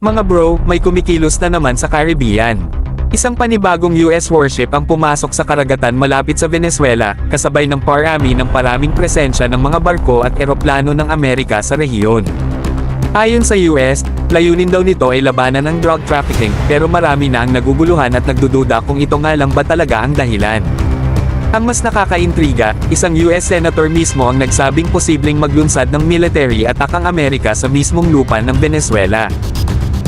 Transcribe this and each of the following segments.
Mga bro, may kumikilos na naman sa Caribbean. Isang panibagong US warship ang pumasok sa karagatan malapit sa Venezuela, kasabay ng parami ng paraming presensya ng mga barko at eroplano ng Amerika sa rehiyon. Ayon sa US, layunin daw nito ay labanan ng drug trafficking, pero marami na ang naguguluhan at nagdududa kung ito nga lang ba talaga ang dahilan. Ang mas nakakaintriga, isang US Senator mismo ang nagsabing posibleng maglunsad ng military attack ang Amerika sa mismong lupa ng Venezuela.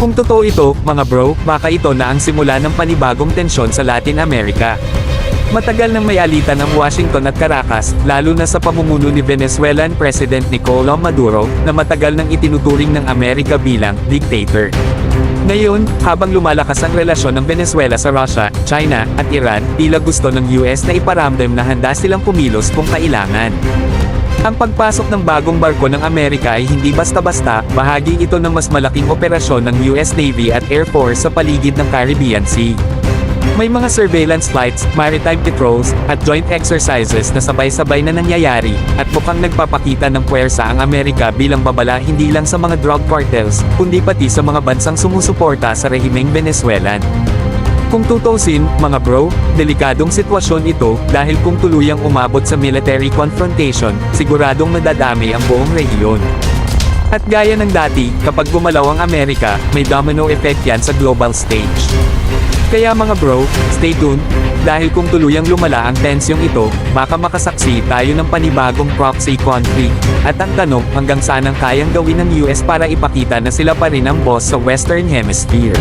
Kung totoo ito, mga bro, baka ito na ang simula ng panibagong tensyon sa Latin America. Matagal nang may alitan ang Washington at Caracas, lalo na sa pamumuno ni Venezuelan President Nicolás Maduro, na matagal nang itinuturing ng Amerika bilang dictator. Ngayon, habang lumalakas ang relasyon ng Venezuela sa Russia, China, at Iran, tila gusto ng US na iparamdam na handa silang kumilos kung kailangan. Ang pagpasok ng bagong barko ng Amerika ay hindi basta-basta, bahagi ito ng mas malaking operasyon ng US Navy at Air Force sa paligid ng Caribbean Sea. May mga surveillance flights, maritime patrols, at joint exercises na sabay-sabay na nangyayari, at mukhang nagpapakita ng puwersa ang Amerika bilang babala hindi lang sa mga drug cartels, kundi pati sa mga bansang sumusuporta sa rehimeng Venezuelan. Kung tutusin, mga bro, delikadong sitwasyon ito, dahil kung tuluyang umabot sa military confrontation, siguradong madadami ang buong rehiyon. At gaya ng dati, kapag gumalaw ang Amerika, may domino effect yan sa global stage. Kaya mga bro, stay tuned, dahil kung tuluyang lumala ang tensyong ito, baka makasaksi tayo ng panibagong proxy conflict. At ang tanong, hanggang saan ang kayang gawin ng US para ipakita na sila pa rin ang boss sa Western Hemisphere?